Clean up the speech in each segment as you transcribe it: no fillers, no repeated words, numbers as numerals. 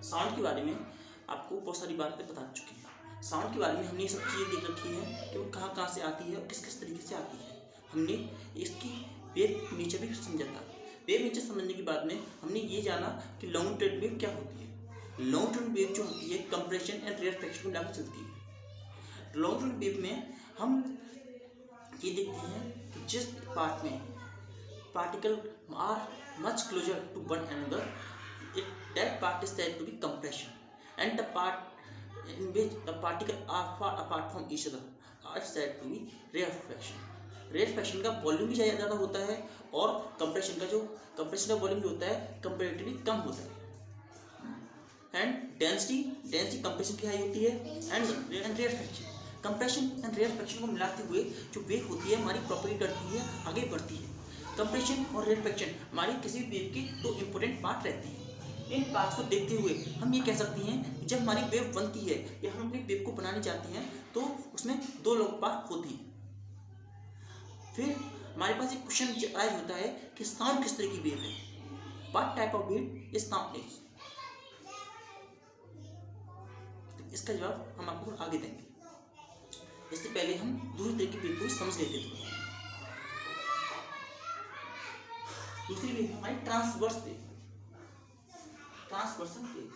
Sound के बारे में आपको बहुत सारी बातें बता चुके हैं। साउंड के बारे में हमने ये सब चीज़ें देख रखी है कि वो कहाँ कहाँ से आती है और किस किस तरीके से आती है। हमने इसकी वेव नेचर भी समझा था। वेव नेचर समझने के बाद में हमने ये जाना कि लॉन्ग ट्रेन वेव क्या होती है। लॉन्ग ट्रेन वेव जो होती है कंप्रेशन एंड रेयरफेक्शन को मिलाकर चलती है। लॉन्ग ट्रेन वेव में हम ये देखते हैं कि जिस पार्ट में particle are much closer to one another, that part is said to be compression, and the part in which the particles are far apart from each other are said to be rarefaction. Rarefaction का volume भी ज़्यादा होता है और compression का volume जो होता है कंपेरेटिवली कम होता है। एंड डेंसिटी कंप्रेशन की हाई होती है and rarefaction compression and rarefaction को मिलाते हुए जो वेव होती है हमारी प्रोपेगेट करती है, आगे बढ़ती है। कंप्रेशन और रेयरफेक्शन हमारी किसी भी वेव के दो इंपॉर्टेंट पार्ट रहते हैं। इन पार्ट्स को देखते हुए हम ये कह सकते हैं कि जब हमारी वेव बनती है या हम अपनी वेव को बनाने चाहते हैं तो उसमें दो लोग पार्ट होती हैं। फिर हमारे पास एक क्वेश्चन आया होता है कि साउंड किस तरह की वेव है, what type of wave is sound is. इसका जवाब हम आपको आगे देंगे। इससे पहले हम दूसरी तरह की वेव को समझ लेते थे। दूसरी वेव हमारी transverse wave, transversal wave.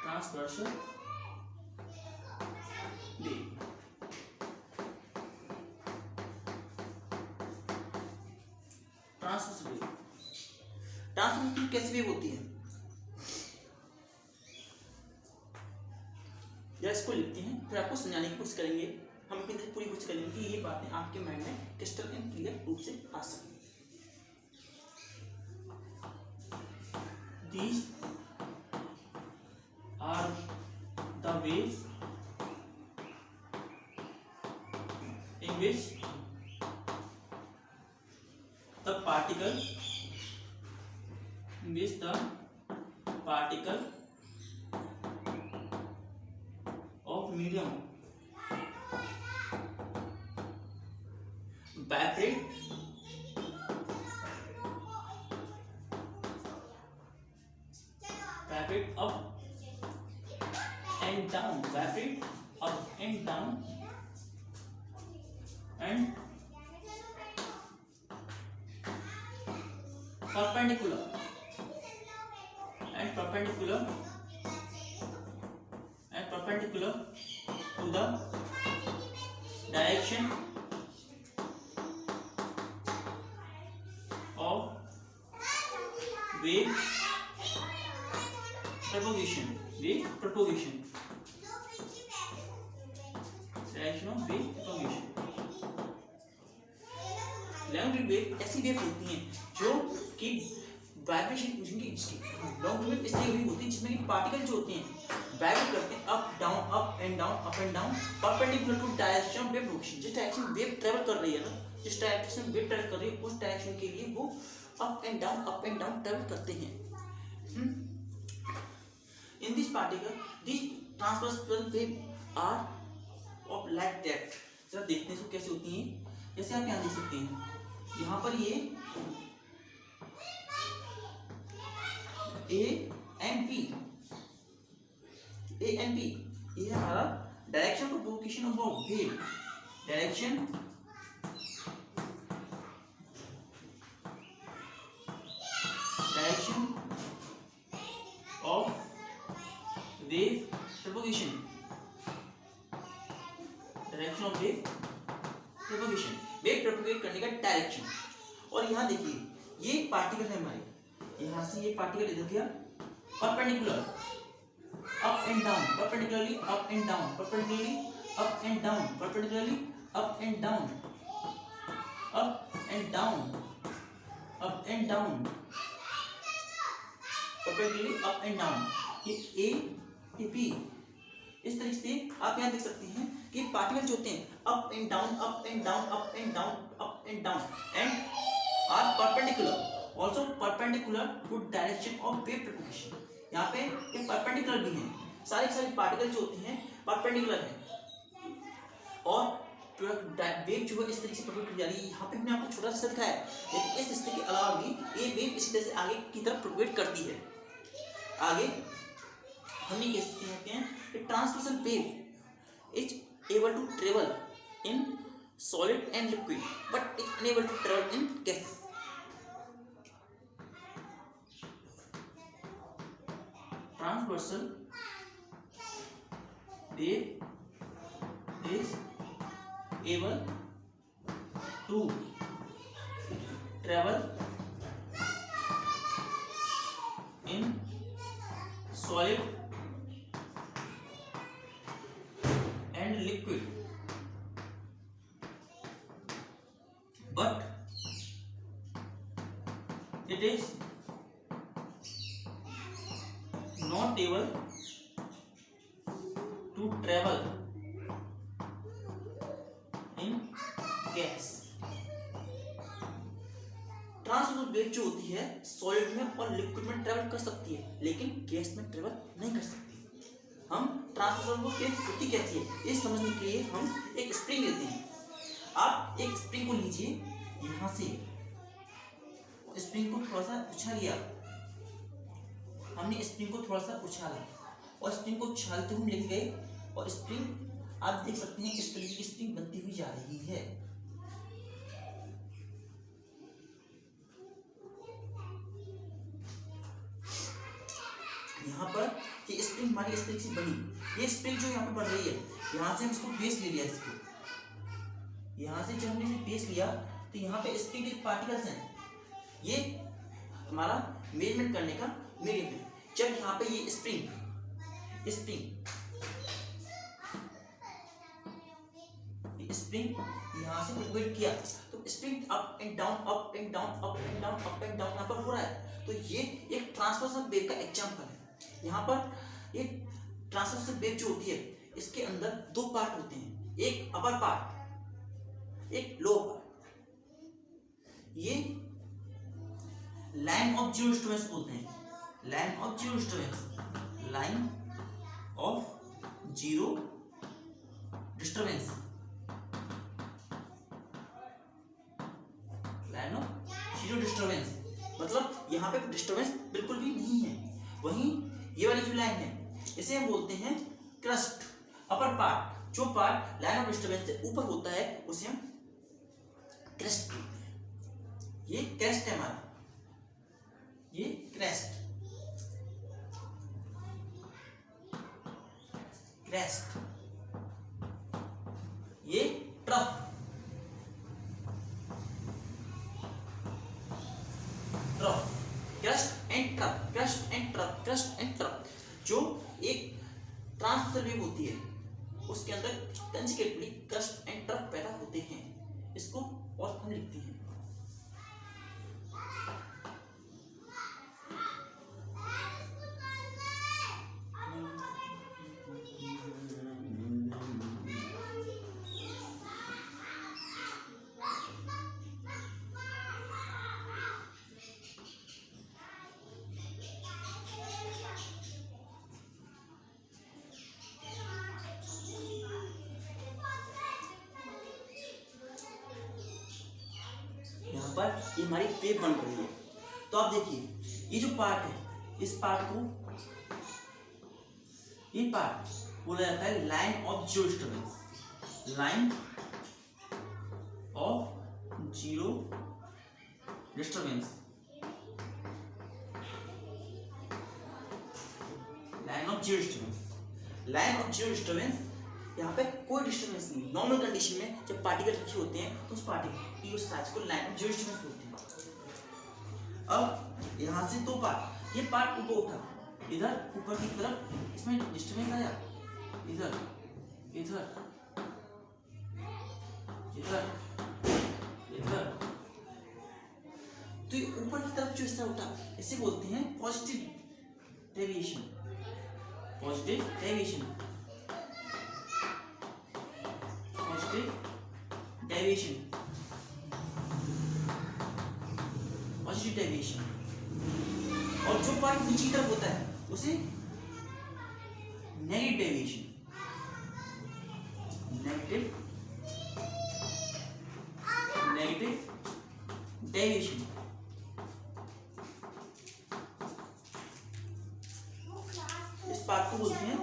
Transversal wave transversal wave कैसी वेव होती है या इसको लिखते हैं फिर आपको समझाने की कोशिश करेंगे। हम अपनी तरफ पूरी कोशिश करेंगे कि ये बातें आपके माइंड में क्रिस्टल एंड क्लियर रूप से आ सकें। These are the waves in which the particle of medium vibrate up and down, vibrate up and down, and perpendicular to the direction of wave propagation, direction of wave propagation। Long wave ऐसी wave होती हैं जो कि vibration जिसकी long wave इसलिए wave होती है जिसमें कि पार्टिकल जो होते हैं वाइब्रेट करते हैं up and down perpendicular to direction of wave propagation. जिस डायरेक्शन वेव ट्रेवल कर रही है ना, जिस डायरेक्शन वेव ट्रेवल कर रही है उस डायरेक्शन के लिए वो अप एंड डाउन ट्रेवल करते हैं। In this particle this transversal wave are of like that. जरा देखते हैं कैसे होती हैं। जैसे आप यहाँ देख सकते हैं, यहाँ पर ये ए एंड बी ये हमारा direction of propagation of wave, direction of wave propagation, wave propagate करने का डायरेक्शन। और यहाँ देखिए ये पार्टिकल है हमारे, यहाँ से ये पार्टिकल इधर गया perpendicular up and down, perpendicularly up and down, perpendicularly up and down, perpendicularly up and down, up and down, up and down, perpendicularly up and down. ये ए ये बी। इस तरीके से आप यहाँ देख सकते हैं कि पार्टिकल जो होते हैं up and down, up and down, up and down, up and down and are perpendicular, also perpendicular to direction of wave propagation. यहाँ पे ये परपेंडिकुलर भी हैं, सारे पार्टिकल जो होते हैं परपेंडिकुलर हैं और वेव जो है इस तरीके से प्रोपेगेट की जा रही है। यहाँ पे हमने आपको छोटा सा दिखाया है, लेकिन इस हिस्से के अलावा भी ये वेव इसी तरह से आगे की तरफ प्रोपेगेट करती है। आगे हमने कैसे कहते हैं कि transversal wave is able to travel in solid and liquid but is unable to travel in gases. Transversal wave is able to travel in solid and liquid but it is not able to travel gas. Transversal wave जो होती है solid में और liquid में travel कर सकती है, लेकिन गैस में ट्रेवल नहीं कर सकती। हम ट्रांसवर्सल वेव होती कैसी है ये समझने के लिए हम एक स्प्रिंग लेते हैं। आप एक स्प्रिंग को लीजिए, यहां से स्प्रिंग को थोड़ा सा उछालिए। हमने स्प्रिंग को थोड़ा सा उछाला और स्प्रिंग को उछालते हुए लेके गए और स्प्रिंग आप देख सकते हैं इस तरीके की स्प्रिंग बनती हुई जा रही है। यहाँ पर ये स्प्रिंग हमारी इस तरीके से बनी। ये स्प्रिंग जो यहाँ पर बन रही है, यहाँ से हम इसको बेस ले लिया इसको। यहाँ से जब हमने बेस लिया तो यहाँ पे स्प्रिंग के पार्टिकल्स हैं, ये हमारा मेजरमेंट करने का मीडियम है। जब यहाँ पे ये स्प्रिंग यहाँ से प्रोपेगेट किया तो spring up and down up and down up and down up and down यहाँ पर हो रहा है। तो ये एक ट्रांसवर्सल वेव का एग्जांपल है। यहाँ पर एक ट्रांसवर्सल वेव जो होती है इसके अंदर दो पार्ट होते हैं, एक अपर पार्ट एक लोअर पार्ट। ये लाइन ऑफ जीरो डिस्टर्बेंस बोलते हैं, line of zero disturbance, line of zero disturbance, line of zero disturbance मतलब यहाँ पे डिस्टर्बेंस बिल्कुल भी नहीं है। वहीं ये वाली जो लाइन है इसे हम बोलते हैं क्रस्ट, अपर पार्ट। जो पार्ट लाइन ऑफ डिस्टर्बेंस से ऊपर होता है उसे हम क्रस्ट बोलते हैं। ये क्रस्ट है हमारा, ये क्रस्ट, क्रस्ट। ये trough, trough, crust and trough, crust and trough, crust and trough. जो एक ट्रांसवर्सल वेव होती है उसके अंदर कंसेक्युटिवली क्रस्ट एंड ट्रफ पैदा होते हैं। इसको और हम लिखते हैं। पर ये हमारी वेव बन रही है। तो आप देखिए ये जो पार्ट है इस पार्ट को, ये पार्ट बोला जाता है line of zero disturbance, line of zero disturbance, line of zero disturbance. Line of zero disturbance यहाँ पे कोई डिस्टर्बेंस नहीं। नॉर्मल कंडीशन में जब पार्टिकल रखे होते हैं तो उस पार्टिकल की उस साइज को लाइन ऑफ जीरो डिस्टर्बेंस बोलते हैं। अब यहाँ से दो पार्ट, ये पार्ट ऊपर उठा, इधर ऊपर की तरफ इसमें डिस्टर्बेंस आया, इधर इधर इधर इधर, तो ये ऊपर की तरफ जो हिस्सा उठा इसे बोलते हैं positive deviation, positive deviation, deviation, positive deviation. और जो पार्ट नीचे की तरफ होता है उसे negative deviation, negative negative deviation. इस पार्ट को बोलते हैं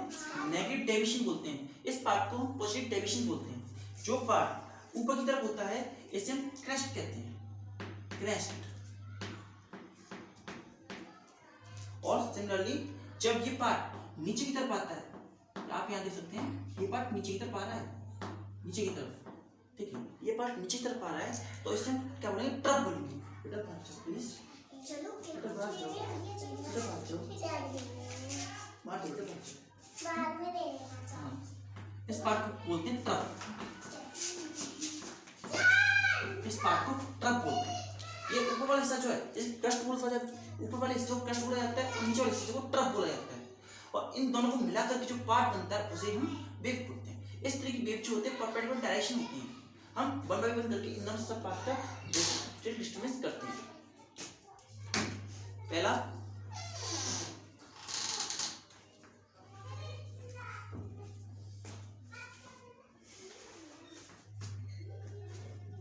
नेगेटिव डेविएशन बोलते हैं, इस पार्ट को पॉजिटिव डेविएशन बोलते हैं। जो पार्ट ऊपर की तरफ होता है इसे हम क्रेस्ट कहते हैं, क्रेस्ट। और सिमिलरली जब ये पार्ट नीचे की तरफ आता है, आप यहां देख सकते हैं ये पार्ट नीचे की तरफ आ रहा है, नीचे की तरफ, ठीक है, ये पार्ट नीचे की तरफ आ रहा है, तो इसे हम क्या बोलेंगे, ट्रफ बोलेंगे। बेटा बात जाओ प्लीज, बेटा बात जाओ, बेटा बात जाओ, बात बेटा बात जाओ, बाद में ले लेना। इस पार्ट को बोलते हैं ट्रफ, इस पार्ट को ट्रफ बोलते हैं। ये ऊपर वाला हिस्सा जो है इस क्रस्ट बोला जाता है, ऊपर वाले हिस्से को क्रस्ट बोला जाता है और नीचे वाले हिस्से को ट्रफ बोला जाता है। और इन दोनों को मिलाकर के जो पार्ट बनता है उसे हम वेव बोलते हैं। इस तरह की वेव जो होते हैं परपेंडिकुलर डायरेक्शन होती है। हम वन बाय वन करके इन दोनों सब पार्ट का डिस्टर्बेंस करते हैं। पहला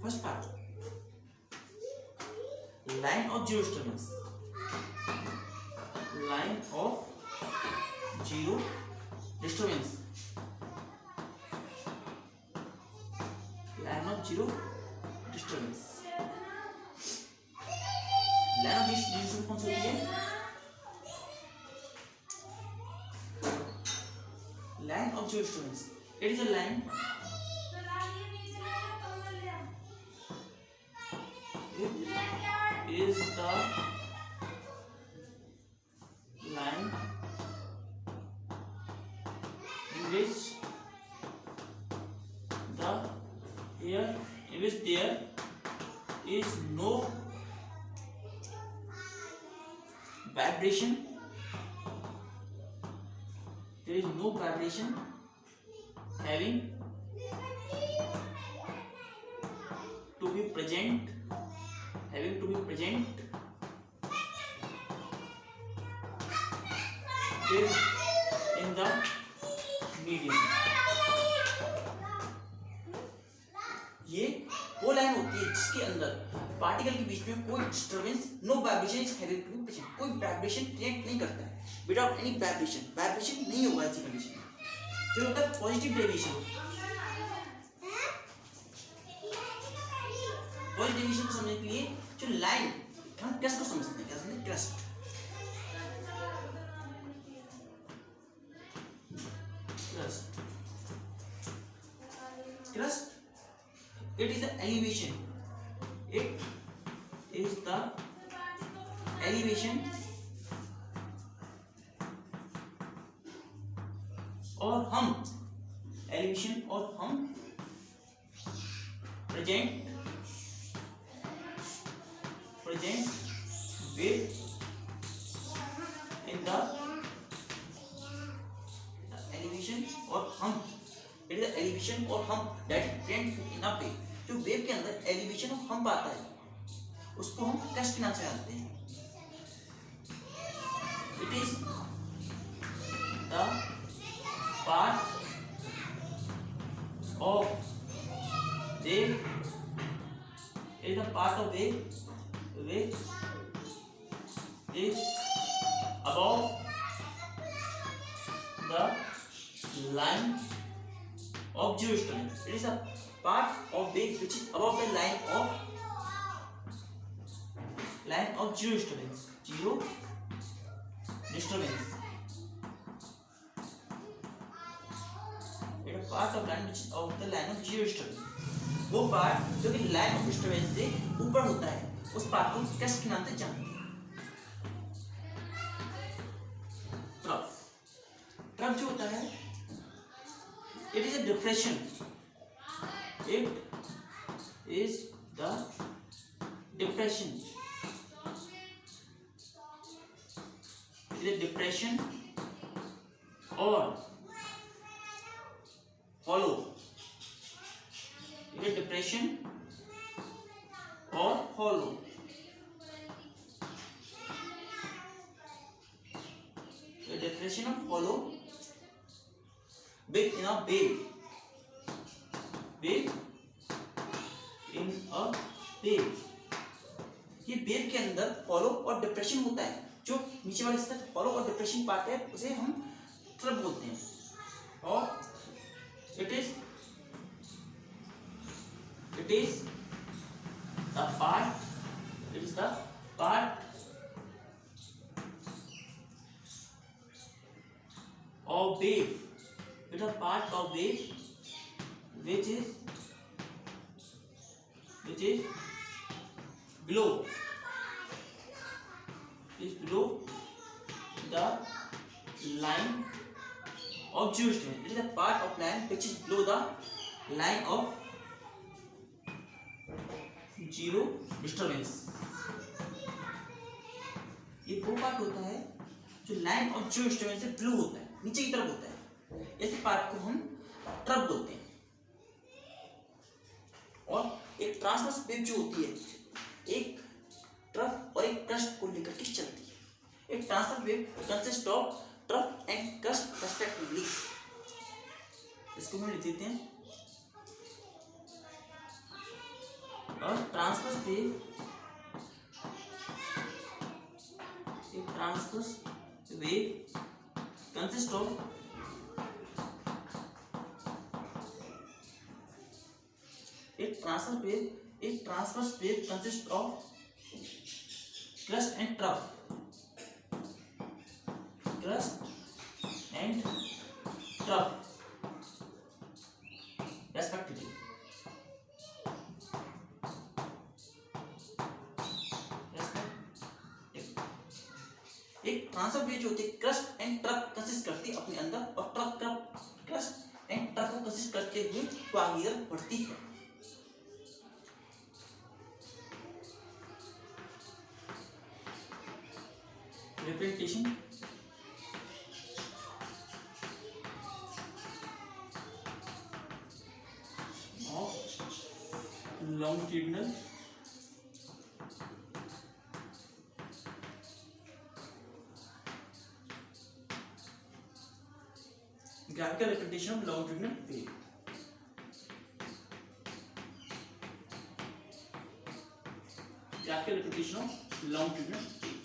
first part, line of zero disturbance, line of zero disturbance, line of zero disturbance. Line of zero disturbance कौन सी होती है? Line of zero disturbance, it is a line is the line in which there is no vibration, having to be present in the medium। ये वो line होती है जिसके अंदर particle के बीच में कोई disturbance, no vibration is having to be present, कोई वाइब्रेशन क्रिएट नहीं करता है, विदाउट एनी वाइब्रेशन नहीं होगा ऐसी कंडीशन में। जो होता है पॉजिटिव डेविएशन, पॉजिटिव डेविएशन को समझने के लिए जो लाइन हम क्रस्ट को समझते हैं, क्या समझते हैं, crust. It is the elevation. It is the elevation और हम present with in the elevation और हम, it is the elevation और हम that present in a way, जो वेव के अंदर एलिवेशन और हम आता है उसको हम क्रस्ट के नाम से जानते हैं। It is the part of wave, is the part of wave which is above the line of zero disturbance. It is a part of wave which is above the line of zero disturbance. Zero disturbance. It is a part of line which is above the line of zero disturbance. वो part जो कि line of disturbance से ऊपर होता है उस part को crust के नाम से जानते हैं। ट्रफ जो होता है it is a depression, it is the depression, it is a depression or hollow, it is a depression or hollow, a depression or hollow big in a wave in a wave. ये wave के अंदर hollow और depression होता है। जो नीचे वाले हिस्सा हॉलो और डिप्रेशन पार्ट है उसे हम ट्रफ बोलते हैं। और it is the part of wave. It is a part of wave which is below the line of zero disturbance. It is a part of line which is below the line of zero disturbance. ये वो part होता है जो line of zero disturbance से blue होता है, नीचे की तरफ होता है। ऐसे पार्ट को हम ट्रफ बोलते हैं। और एक ट्रांसवर्स वेव जो होती है एक ट्रफ और एक क्रस्ट को लेकर के चलती है। एक transverse wave consist of trough and crust respectively. इसको हम लिख देते हैं। और transverse wave consists of a transverse wave consists of crust and trough respectively. एक ट्रांसफर वेव जो होती है क्रस्ट एंड ट्रफ कंसिस्ट करती है अपने अंदर, और क्रस्ट एंड ट्रफ को कंसिस्ट करते हुए वो आगे बढ़ती है। Representation of longitudinal graphical representation of longitudinal wave. Graphical representation of longitudinal wave.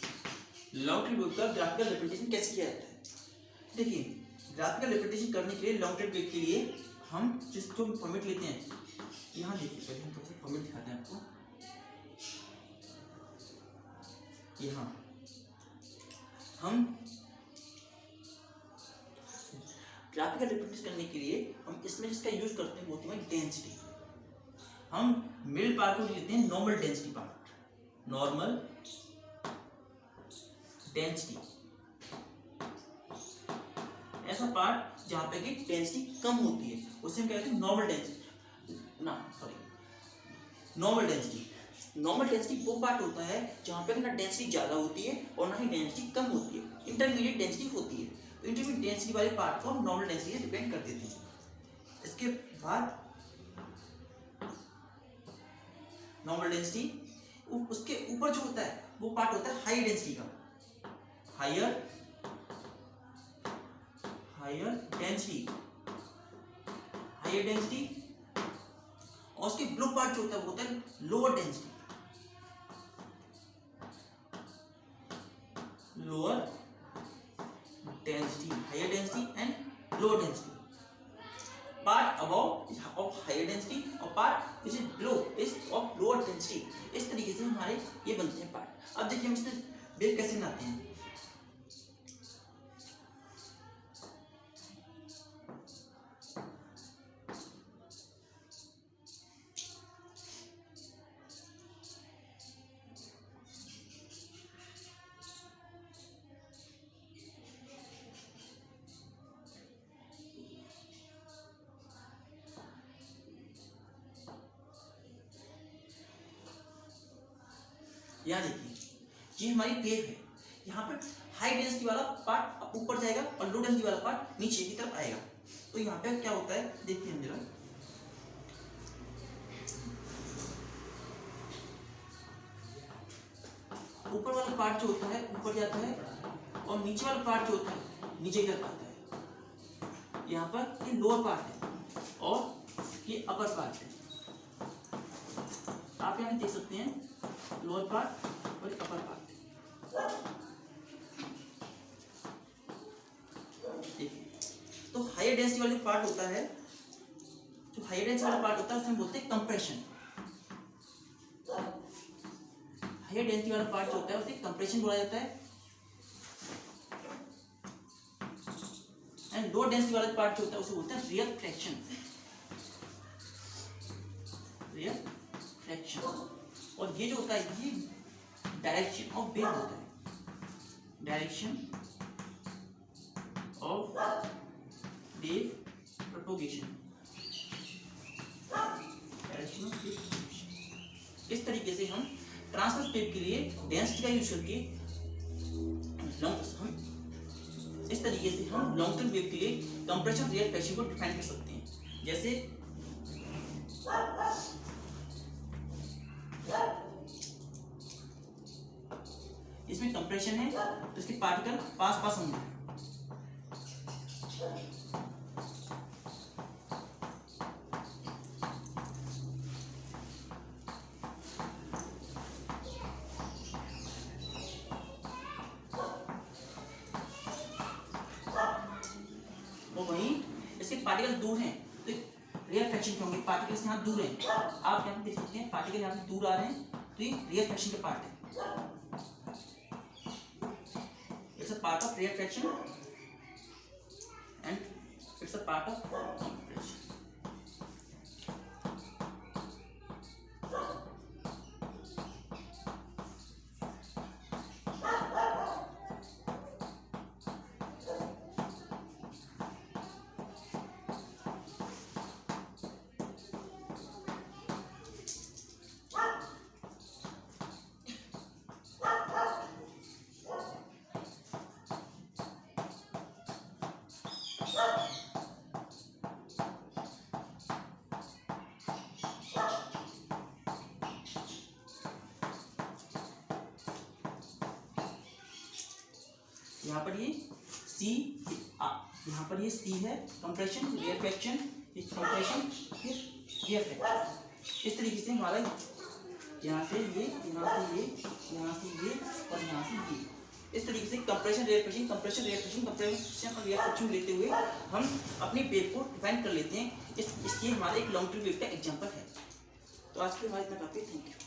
Longitude wave का ग्राफिकल रिप्रेजेंटेशन कैसे किया जाता है? देखिए, ग्राफिकल रिप्रेजेंटेशन करने के लिए लॉन्गिट्यूड वेव के लिए हम जिसको फॉर्मेट लेते हैं, यहाँ देखिए पहले हम थोड़ा सा फॉर्मेट दिखाते हैं आपको। यहाँ हम ग्राफिकल रिप्रेजेंटेशन करने के लिए हम इसमें जिसका यूज करते हैं वो होती है डेंसिटी। हम मिडिल पार्ट को लेते हैं normal density part, normal density, ऐसा पार्ट जहां पे कि डेंसिटी कम होती है उसे हम कहते हैं नॉर्मल डेंसिटी। नॉर्मल डेंसिटी वो पार्ट होता है जहां पे ना डेंसिटी ज्यादा होती है और ना ही डेंसिटी कम होती है, इंटरमीडिएट डेंसिटी होती है। इंटरमीडिएट डेंसिटी वाले पार्ट को हम नॉर्मल डेंसिटी से डिपेंड कर देते हैं। इसके बाद नॉर्मल डेंसिटी उसके ऊपर जो होता है वो पार्ट होता है हाई डेंसिटी का, हायर डेंसिटी, और उसके ब्लू पार्ट जो होता है वो होता है lower density, higher density and lower density. Part above is of higher density और part which is below is of lower density. इस तरीके से हमारे ये बनते हैं पार्ट। अब देखिए हम इसमें वेव कैसे बनाते हैं। यहाँ देखिए ये हमारी वेव है, यहाँ पर हाई डेंसिटी वाला पार्ट ऊपर जाएगा और लो डेंसिटी वाला पार्ट नीचे की तरफ आएगा। तो यहाँ पे क्या होता है देखिए हम जरा, ऊपर वाला पार्ट जो होता है ऊपर जाता है और नीचे वाला पार्ट जो होता है नीचे की तरफ आता है। यहाँ पर ये लोअर पार्ट है और ये अपर पार्ट है। आप यहाँ देख सकते हैं लोअर पार्ट और अपर पार्ट। देखिए, तो हायर डेंसिटी वाला जो पार्ट होता है, जो हायर डेंसिटी वाला पार्ट होता है उसे हम बोलते हैं कंप्रेशन। हायर डेंसिटी वाला पार्ट जो होता है उसे कंप्रेशन बोला जाता है, एंड लो डेंसिटी वाला पार्ट जो होता है उसे बोलते हैं रियल फ्रैक्शन। Real fraction. और ये जो होता है ये डायरेक्शन ऑफ वेव होता है, direction of wave propagation, direction of wave propagation. इस तरीके से हम ट्रांसवर्स वेव के लिए डेंसिटी का यूज करके इस तरीके से हम लॉन्ग टर्म वेव के लिए कंप्रेशन रियल फ्रैक्शन को डिफाइन कर सकते हैं। जैसे इसमें कंप्रेशन है तो इसके पार्टिकल पास पास होंगे, और वहीं इसके पार्टिकल दूर हैं तो रियल फ्रैक्शन के होंगे, पार्टिकल्स यहाँ दूर हैं। आप यहाँ देख सकते हैं पार्टिकल यहाँ से दूर आ रहे हैं तो ये रियल फ्रैक्शन के पार्ट है। It's a part of real fraction and it's a part of compression. यहाँ पर ये सी, यहाँ पर ये सी है कंप्रेशन, रियल फ्रैक्शन, कंप्रेशन, फिर रियल फ्रैक्शन। इस तरीके से हमारा यहाँ से ये, यहाँ से ये, यहाँ से ये और यहाँ से ये, इस तरीके से compression real fraction, compression real fraction, compression और रियल फ्रैक्शन लेते हुए हम अपनी वेव को डिफाइन कर लेते हैं। इसलिए हमारा एक लॉन्ग टर्म वेव का एग्जांपल है। तो आज के हमारे इतना काफी, थैंक यू।